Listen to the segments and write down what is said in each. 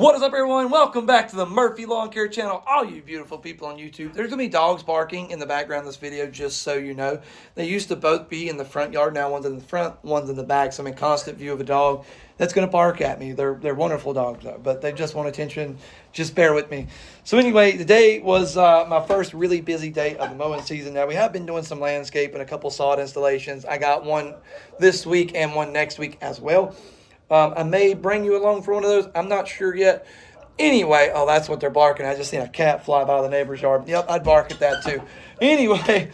What is up, everyone? Welcome back to the Murphy Lawn Care channel. All you beautiful people on YouTube. There's going to be dogs barking in the background of this video, just so you know. They used to both be in the front yard. Now one's in the front, one's in the back. So I'm in constant view of a dog that's going to bark at me. They're wonderful dogs, though, but they just want attention. Just bear with me. So anyway, today was my first really busy day of the mowing season. Now, we have been doing some landscape and a couple sod installations. I got one this week and one next week as well. I may bring you along for one of those. I'm not sure yet. Anyway, oh, that's what they're barking. I just seen a cat fly by the neighbor's yard. Yep, I'd bark at that too. Anyway,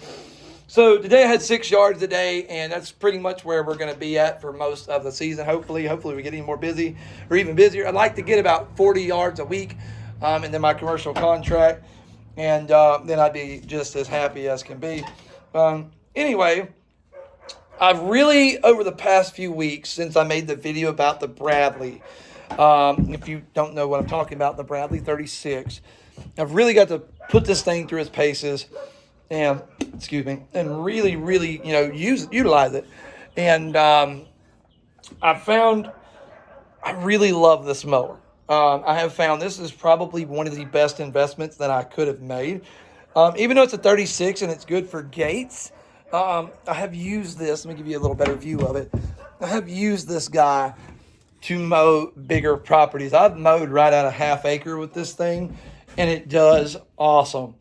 so today I had 6 yards a day, and that's pretty much where we're going to be at for most of the season. Hopefully we get even more busy or even busier. I'd like to get about 40 yards a week, and then my commercial contract, and then I'd be just as happy as can be. Anyway, I've really, over the past few weeks, since I made the video about the Bradley, if you don't know what I'm talking about, the Bradley 36, I've really got to put this thing through its paces and, really, utilize it. And I found I really love this mower. I have found this is probably one of the best investments that I could have made. Even though it's a 36 and it's good for gates, I have used this. Let me give you a little better view of it. I have used this guy to mow bigger properties. I've mowed right at a half acre with this thing, and it does awesome.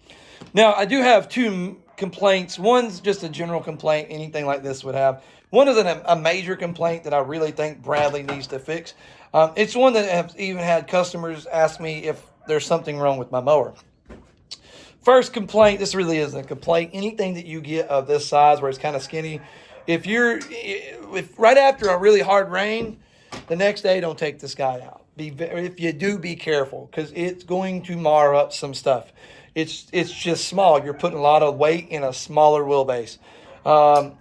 Now, I do have two complaints. One's just a general complaint, anything like this would have. One is a major complaint that I really think Bradley needs to fix. It's one that I've even had customers ask me if there's something wrong with my mower. First complaint, this really isn't a complaint. Anything that you get of this size where it's kind of skinny, if right after a really hard rain, the next day don't take this guy out. If you do, be careful, because it's going to mar up some stuff. It's just small. You're putting a lot of weight in a smaller wheelbase.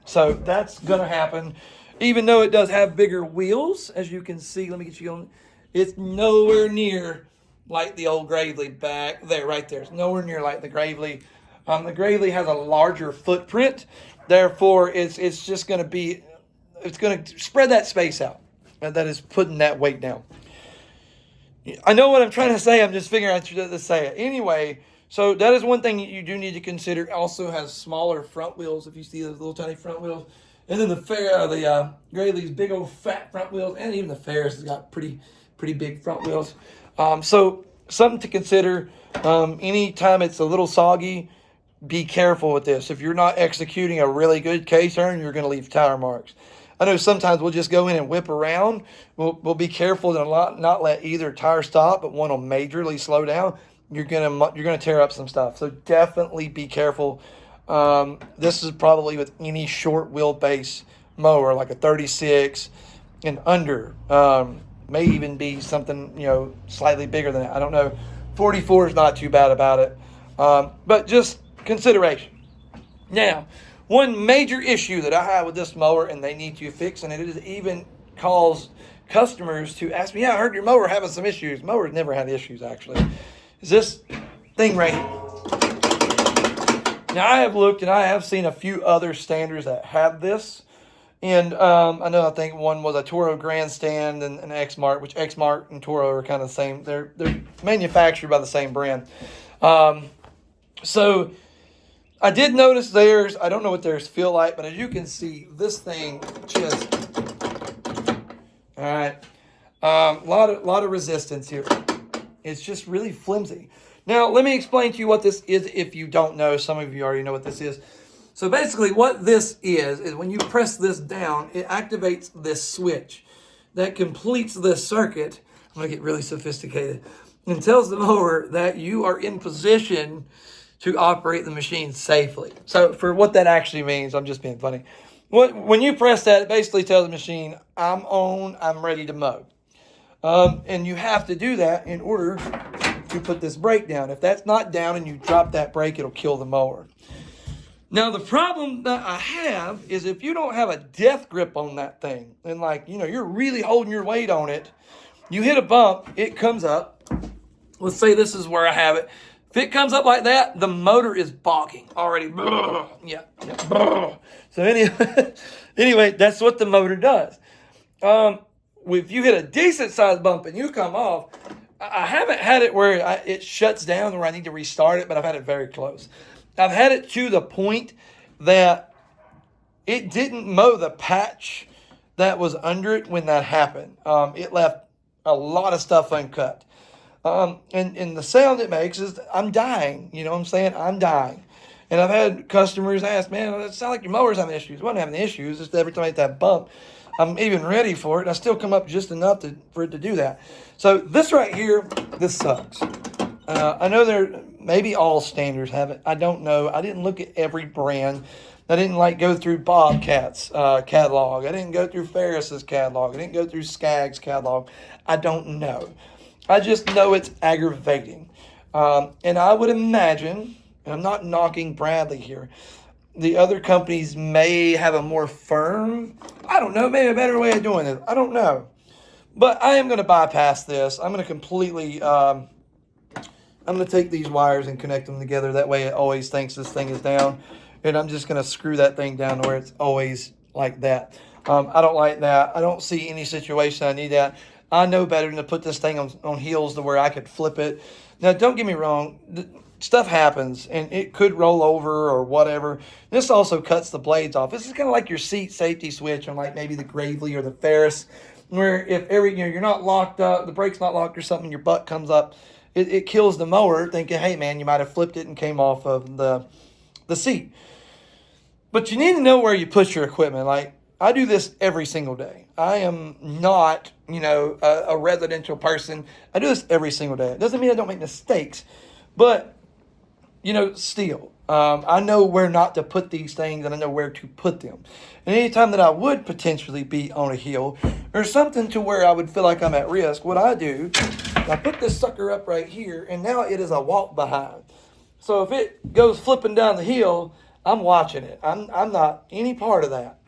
So that's going to happen. Even though it does have bigger wheels, as you can see, let me get you on. It's nowhere near like the old Gravely back there, right there. It's nowhere near like the Gravely. The Gravely has a larger footprint. Therefore, it's just going to be, it's going to spread that space out. That is putting that weight down. I know what I'm trying to say. I'm just figuring out to say it. Anyway, so that is one thing you do need to consider. It also has smaller front wheels, if you see those little tiny front wheels. And then the Gravely's big old fat front wheels, and even the Ferris has got pretty big front wheels. So something to consider. Anytime it's a little soggy, be careful with this. If you're not executing a really good K-turn, you're going to leave tire marks. I know sometimes we'll just go in and whip around. We'll be careful to not let either tire stop, but one will majorly slow down. You're gonna tear up some stuff. So definitely be careful. This is probably with any short wheelbase mower, like a 36 and under. May even be something slightly bigger than that. I don't know. 44 is not too bad about it, but just consideration. Now, one major issue that I have with this mower, and they need to fix, and it has even caused customers to ask me, yeah, I heard your mower having some issues. Mower's never had issues, actually. Is this thing right here. Now, I have looked, and I have seen a few other standards that have this. And I think one was a Toro Grandstand and an X-Mark, which X-Mark and Toro are kind of the same. They're manufactured by the same brand. So I did notice theirs. I don't know what theirs feel like, but as you can see, this thing just, all right, lot of resistance here. It's just really flimsy. Now, let me explain to you what this is if you don't know. Some of you already know what this is. So basically what this is when you press this down, it activates this switch that completes this circuit. I'm going to get really sophisticated. And tells the mower that you are in position to operate the machine safely. So for what that actually means, I'm just being funny. When you press that, it basically tells the machine, I'm on, I'm ready to mow. And you have to do that in order to put this brake down. If that's not down and you drop that brake, it'll kill the mower. Now, the problem that I have is if you don't have a death grip on that thing, and you're really holding your weight on it, you hit a bump, it comes up. Let's say this is where I have it. If it comes up like that, the motor is balking already. Yeah. So anyway, that's what the motor does. If you hit a decent sized bump and you come off, I haven't had it where it shuts down where I need to restart it, but I've had it very close. I've had it to the point that it didn't mow the patch that was under it when that happened. It left a lot of stuff uncut. And the sound it makes is I'm dying. You know what I'm saying? I'm dying. And I've had customers ask, man, it sounds like your mower's having issues. It wasn't having issues. Just every time I hit that bump, I'm even ready for it. And I still come up just enough for it to do that. So this right here, this sucks. I know maybe all standards have it. I don't know. I didn't look at every brand. I didn't go through Bobcat's catalog. I didn't go through Ferris's catalog. I didn't go through Skag's catalog. I don't know. I just know it's aggravating. And I would imagine, and I'm not knocking Bradley here, the other companies may have a more firm, I don't know, maybe a better way of doing it. I don't know. But I am going to bypass this. I'm going to completely, I'm going to take these wires and connect them together. That way it always thinks this thing is down. And I'm just going to screw that thing down to where it's always like that. I don't like that. I don't see any situation I need that. I know better than to put this thing on heels to where I could flip it. Now, don't get me wrong. Stuff happens, and it could roll over or whatever. This also cuts the blades off. This is kind of like your seat safety switch on like maybe the Gravely or the Ferris, where if you're not locked up, the brake's not locked or something, your butt comes up, it kills the mower, thinking, hey man, you might have flipped it and came off of the seat. But you need to know where you put your equipment. Like, I do this every single day. I am not, a residential person. I do this every single day. It doesn't mean I don't make mistakes, but, still, I know where not to put these things, and I know where to put them. And anytime that I would potentially be on a hill or something to where I would feel like I'm at risk, what I do, I put this sucker up right here, and now it is a walk behind. So if it goes flipping down the hill, I'm watching it. I'm not any part of that.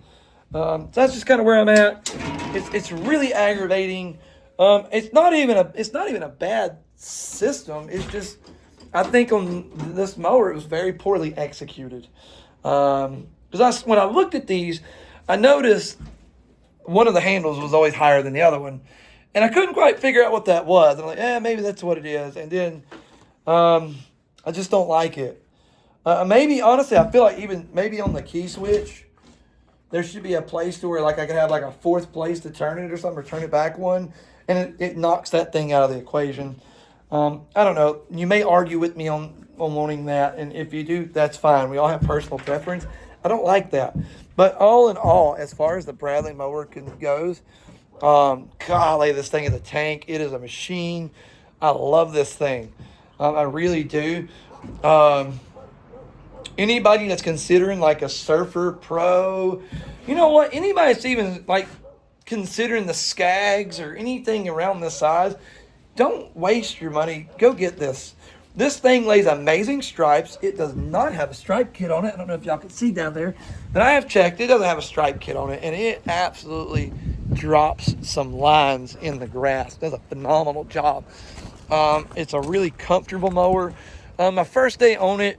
So that's just kind of where I'm at. It's really aggravating. It's not even a bad system. It's just, I think on this mower it was very poorly executed. Because when I looked at these, I noticed one of the handles was always higher than the other one, and I couldn't quite figure out what that was. I'm like, maybe that's what it is. And then I just don't like it. Maybe, honestly, I feel like even maybe on the key switch, there should be a place to where like I could have like a fourth place to turn it or something, or turn it back one, and it knocks that thing out of the equation. I don't know. You may argue with me on wanting that, and if you do, that's fine. We all have personal preference. I don't like that. But all in all, as far as the Bradley mower goes, golly, this thing is a tank. It is a machine. I love this thing. I really do. Anybody that's considering like a surfer pro, you know what? Anybody that's even like considering the Skags or anything around this size, don't waste your money. Go get this. This thing lays amazing stripes. It does not have a stripe kit on it. I don't know if y'all can see down there, but I have checked. It doesn't have a stripe kit on it, and it absolutely drops some lines in the grass. It does a phenomenal job. It's a really comfortable mower. My first day on it,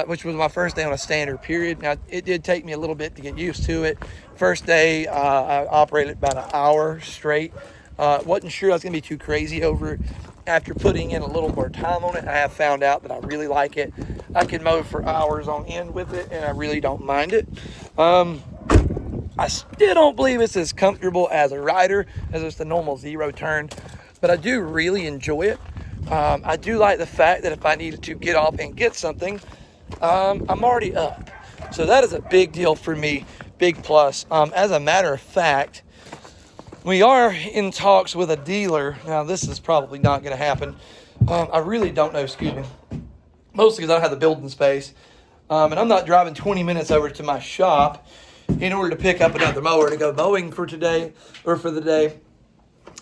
which was my first day on a standard period. Now, it did take me a little bit to get used to it. First day, I operated about an hour straight. Wasn't sure I was going to be too crazy over it. After putting in a little more time on it, I have found out that I really like it. I can mow for hours on end with it, and I really don't mind it. I still don't believe it's as comfortable as a rider, as it's the normal zero turn, but I do really enjoy it. I do like the fact that if I needed to get off and get something, I'm already up. So that is a big deal for me, big plus. As a matter of fact, we are in talks with a dealer. Now, this is probably not going to happen. I really don't know, excuse me. Mostly because I don't have the building space. And I'm not driving 20 minutes over to my shop in order to pick up another mower to go mowing for today or for the day.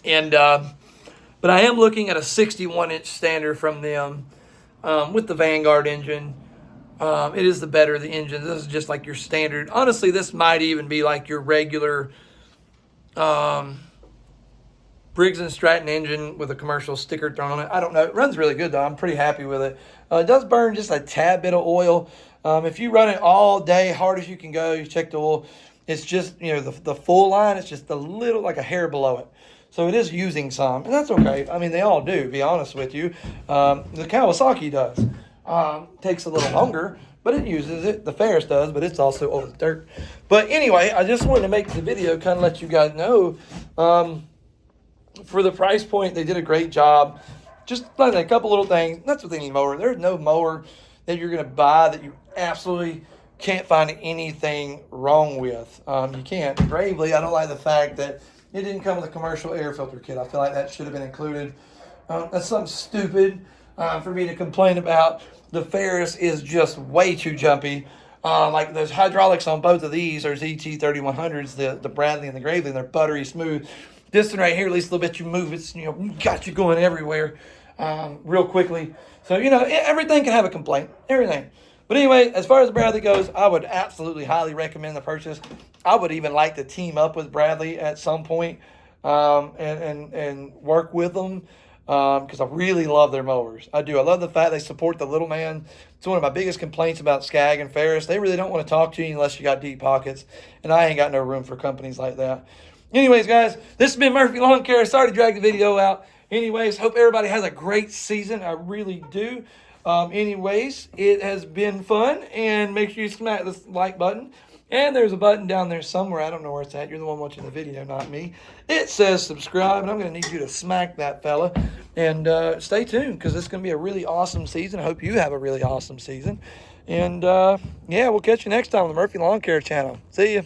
And but I am looking at a 61-inch standard from them with the Vanguard engine. It is the better of the engines. This is just like your standard. Honestly, this might even be like your regular Briggs & Stratton engine with a commercial sticker thrown on it. I don't know. It runs really good, though. I'm pretty happy with it. It does burn just a tad bit of oil. If you run it all day, hard as you can go, you check the oil, it's just, the full line, it's just a little, like a hair below it. So it is using some, and that's okay. I mean, they all do, to be honest with you. The Kawasaki does. Takes a little longer, but it uses it. The Ferris does, but it's also over the dirt. But anyway, I just wanted to make the video, kind of let you guys know, for the price point, they did a great job. Just like a couple little things. That's with any mower. There's no mower that you're going to buy that you absolutely can't find anything wrong with. You can't. Gravely, I don't like the fact that it didn't come with a commercial air filter kit. I feel like that should have been included. That's something stupid for me to complain about. The Ferris is just way too jumpy. Like those hydraulics on both of these are ZT3100s, the Bradley and the Gravely, and they're buttery smooth. This one right here, at least a little bit you move, it's, got you going everywhere real quickly. So, everything can have a complaint, everything. But anyway, as far as the Bradley goes, I would absolutely highly recommend the purchase. I would even like to team up with Bradley at some point and work with them because I really love their mowers. I do. I love the fact they support the little man. It's one of my biggest complaints about Skag and Ferris. They really don't want to talk to you unless you got deep pockets, and I ain't got no room for companies like that. Anyways, guys, this has been Murphy Lawn Care. Sorry to drag the video out. Anyways, hope everybody has a great season. I really do. Anyways, it has been fun, and make sure you smack the like button. And there's a button down there somewhere. I don't know where it's at. You're the one watching the video, not me. It says subscribe, and I'm going to need you to smack that fella. And stay tuned because it's going to be a really awesome season. I hope you have a really awesome season. And, yeah, we'll catch you next time on the Murphy Lawn Care channel. See ya.